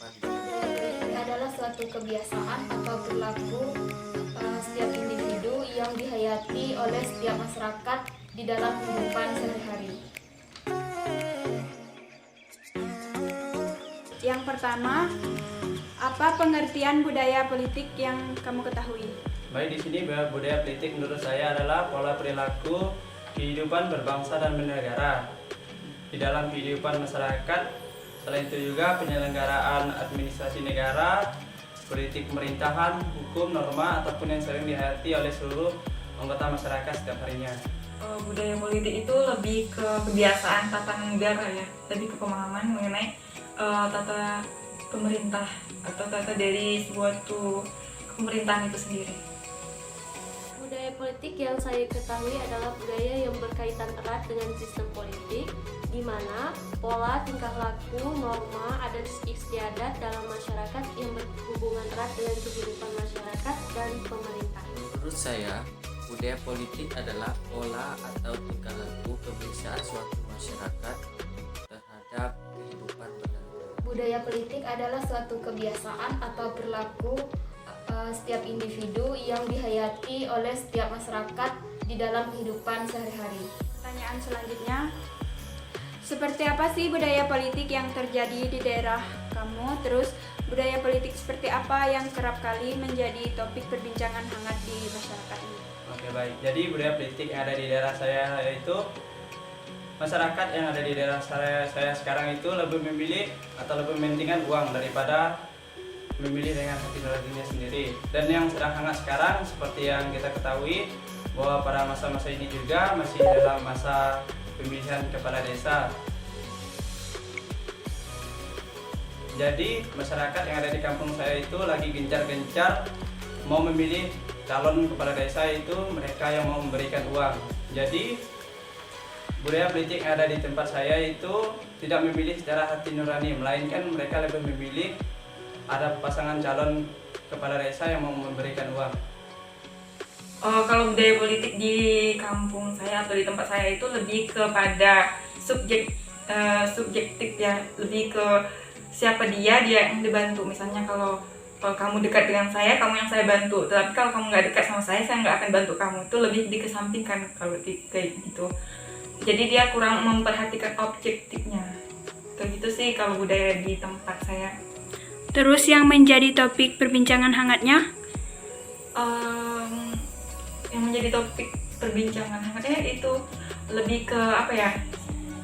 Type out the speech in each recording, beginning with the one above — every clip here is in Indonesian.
Ini adalah suatu kebiasaan atau perilaku setiap individu yang dihayati oleh setiap masyarakat di dalam kehidupan sehari-hari. Yang pertama, apa pengertian budaya politik yang kamu ketahui? Baik, di sini budaya politik menurut saya adalah pola perilaku kehidupan berbangsa dan bernegara di dalam kehidupan masyarakat. Selain itu juga penyelenggaraan administrasi negara, politik pemerintahan, hukum, norma, ataupun yang sering dihayati oleh seluruh anggota masyarakat setiap harinya. Budaya politik itu lebih ke kebiasaan tatanan negara ya, lebih ke pemahaman mengenai tata pemerintah atau tata dari suatu pemerintahan itu sendiri. Budaya politik yang saya ketahui adalah budaya yang berkaitan erat dengan sistem politik, di mana pola tingkah laku, norma, adat istiadat dalam masyarakat yang berhubungan erat dengan kehidupan masyarakat dan pemerintah. Menurut saya, budaya politik adalah pola atau tingkah laku kebiasaan suatu masyarakat terhadap kehidupan bernegara. Budaya politik adalah suatu kebiasaan atau perilaku setiap individu yang dihayati oleh setiap masyarakat di dalam kehidupan sehari-hari. Pertanyaan selanjutnya, seperti apa sih budaya politik yang terjadi di daerah kamu? Terus budaya politik seperti apa yang kerap kali menjadi topik perbincangan hangat di masyarakat ini? Oke, baik. Jadi budaya politik yang ada di daerah saya yaitu masyarakat yang ada di daerah saya sekarang itu lebih memilih atau lebih mementingkan uang daripada memilih dengan hati nuraninya sendiri. Dan yang sedang hangat sekarang seperti yang kita ketahui bahwa pada masa-masa ini juga masih dalam masa pemilihan kepala desa. Jadi masyarakat yang ada di kampung saya itu lagi gencar-gencar mau memilih calon kepala desa itu mereka yang mau memberikan uang. Jadi budaya politik yang ada di tempat saya itu tidak memilih secara hati nurani, melainkan mereka lebih memilih ada pasangan calon kepala desa yang mau memberikan uang. Kalau budaya politik di kampung saya atau di tempat saya itu lebih kepada subjektif ya, lebih ke siapa dia yang dibantu. Misalnya kalau kamu dekat dengan saya, kamu yang saya bantu. Tapi kalau kamu nggak dekat sama saya nggak akan bantu kamu. Itu lebih dikesampingkan kalau kayak gitu. Jadi dia kurang memperhatikan objektifnya. Kayak gitu sih kalau budaya di tempat saya. Terus yang menjadi topik perbincangan hangatnya? Yang menjadi topik perbincangan hangatnya itu lebih ke apa ya?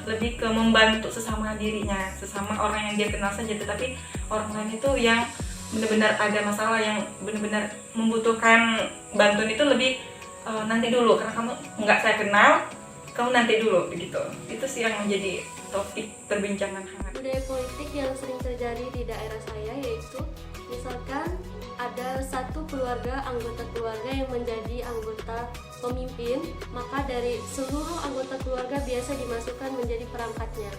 Lebih ke membantu sesama dirinya, sesama orang yang dia kenal saja. Tetapi orang lain itu yang benar-benar ada masalah, yang benar-benar membutuhkan bantuan itu lebih nanti dulu, karena kamu nggak saya kenal, kamu nanti dulu begitu. Itu sih yang menjadi topik perbincangan hangat. Budaya politik yang sering terjadi di daerah saya yaitu misalkan ada satu keluarga, anggota keluarga yang menjadi anggota pemimpin, maka dari seluruh anggota keluarga biasa dimasukkan menjadi perangkatnya.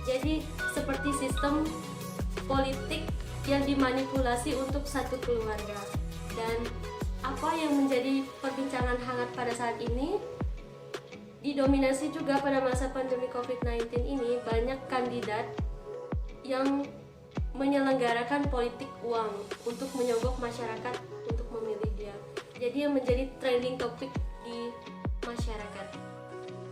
Jadi seperti sistem politik yang dimanipulasi untuk satu keluarga. Dan apa yang menjadi perbincangan hangat pada saat ini, didominasi juga pada masa pandemi COVID-19 ini, banyak kandidat yang menyelenggarakan politik uang untuk menyogok masyarakat untuk memilih dia. Jadi yang menjadi trending topik di masyarakat.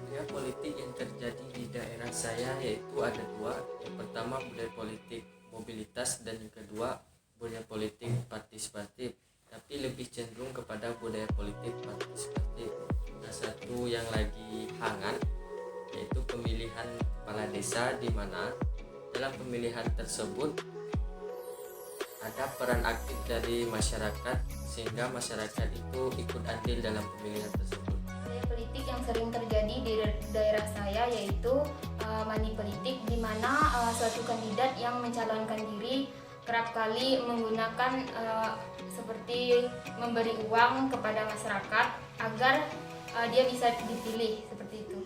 Budaya politik yang terjadi di daerah saya yaitu ada dua. Yang pertama budaya politik mobilitas dan yang kedua budaya politik partisipatif. Tapi lebih cenderung kepada budaya politik partisipatif. Nah, satu yang lagi hangat yaitu pemilihan kepala desa, di mana dalam pemilihan tersebut ada peran aktif dari masyarakat sehingga masyarakat itu ikut andil dalam pemilihan tersebut. Budaya politik yang sering terjadi di daerah saya yaitu money politik, di mana suatu kandidat yang mencalonkan diri kerap kali menggunakan seperti memberi uang kepada masyarakat agar dia bisa dipilih, seperti itu.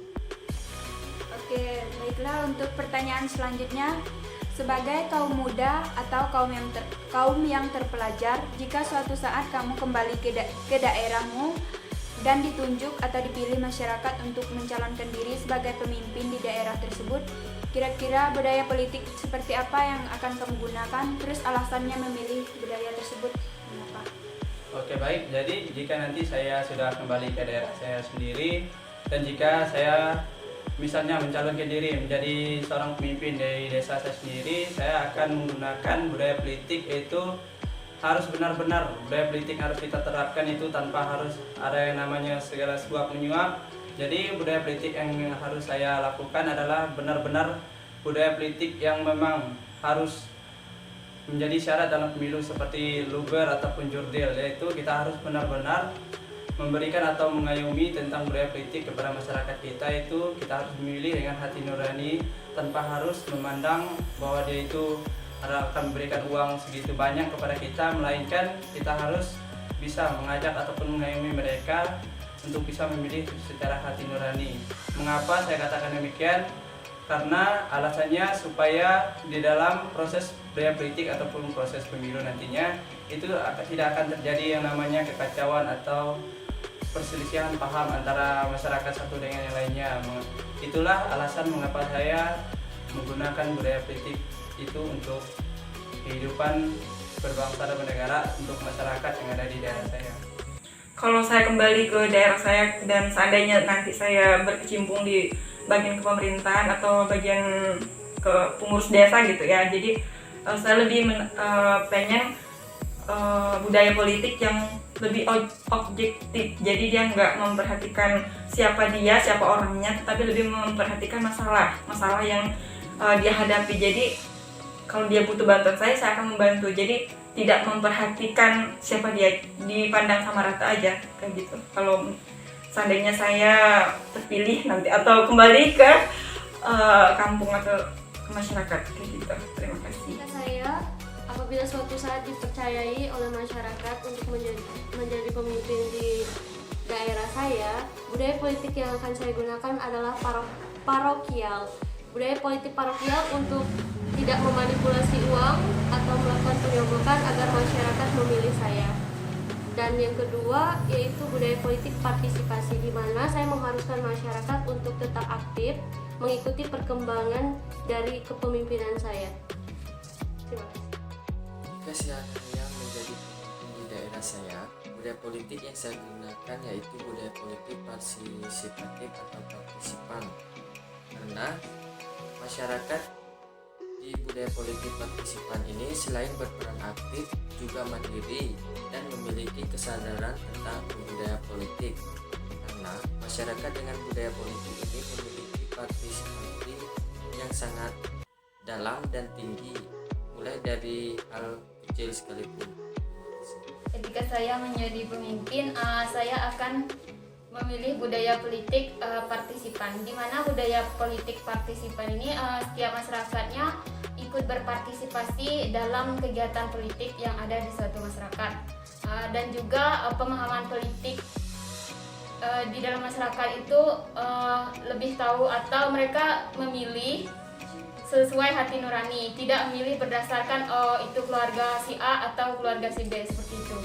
Oke, baiklah, untuk pertanyaan selanjutnya, sebagai kaum muda atau kaum yang terpelajar, jika suatu saat kamu kembali ke daerahmu dan ditunjuk atau dipilih masyarakat untuk mencalonkan diri sebagai pemimpin di daerah tersebut, kira-kira budaya politik seperti apa yang akan kamu gunakan, terus alasannya memilih budaya tersebut mengapa? Oke baik, jadi jika nanti saya sudah kembali ke daerah saya sendiri dan jika saya misalnya mencalonkan diri menjadi seorang pemimpin dari desa saya sendiri, saya akan menggunakan budaya politik, yaitu harus benar-benar budaya politik harus kita terapkan itu tanpa harus ada yang namanya segala suap menyuap. Jadi budaya politik yang harus saya lakukan adalah benar-benar budaya politik yang memang harus menjadi syarat dalam pemilu seperti luber ataupun jurdil, yaitu kita harus benar-benar memberikan atau mengayomi tentang budaya politik kepada masyarakat kita. Itu kita harus memilih dengan hati nurani tanpa harus memandang bahwa dia itu akan memberikan uang segitu banyak kepada kita, melainkan kita harus bisa mengajak ataupun mengayomi mereka untuk bisa memilih secara hati nurani. Mengapa saya katakan demikian? Karena alasannya supaya di dalam proses budaya politik ataupun proses pemilu nantinya itu tidak akan terjadi yang namanya kekacauan atau perselisihan paham antara masyarakat satu dengan yang lainnya. Itulah alasan mengapa saya menggunakan budaya politik itu untuk kehidupan berbangsa dan bernegara untuk masyarakat yang ada di daerah saya. Kalau saya kembali ke daerah saya dan seandainya nanti saya berkecimpung di bagian kepemerintahan atau bagian ke pengurus desa gitu ya, jadi saya lebih pengen budaya politik yang lebih objektif. Jadi dia nggak memperhatikan siapa dia, siapa orangnya, tetapi lebih memperhatikan masalah yang dia hadapi. Jadi kalau dia butuh bantuan saya akan membantu. Jadi tidak memperhatikan siapa dia, dipandang sama rata aja kayak gitu. Kalau seandainya saya terpilih nanti atau kembali ke kampung atau ke masyarakat kayak gitu. Terima kasih. Jika saya apabila suatu saat dipercayai oleh masyarakat untuk menjadi pemimpin di daerah saya, budaya politik yang akan saya gunakan adalah parokial. Budaya politik parokial untuk tidak memanipulasi uang atau melakukan penyogokan agar masyarakat memilih saya. Dan yang kedua yaitu budaya politik partisipasi, di mana saya mengharuskan masyarakat untuk tetap aktif mengikuti perkembangan dari kepemimpinan saya. Terima kasih. Jika saya menjadi pemimpin di daerah saya, budaya politik yang saya gunakan yaitu budaya politik partisipatif atau partisipan. Karena masyarakat di budaya politik partisipan ini selain berperan aktif juga mandiri dan memiliki kesadaran tentang budaya politik. Karena masyarakat dengan budaya politik ini memiliki partisipasi yang sangat dalam dan tinggi, mulai dari hal kecil sekalipun. Ketika saya menjadi pemimpin, saya akan memilih budaya politik partisipan, di mana budaya politik partisipan ini setiap masyarakatnya ikut berpartisipasi dalam kegiatan politik yang ada di suatu masyarakat, dan juga pemahaman politik di dalam masyarakat itu lebih tahu atau mereka memilih sesuai hati nurani, tidak memilih berdasarkan itu keluarga si A atau keluarga si B, seperti itu.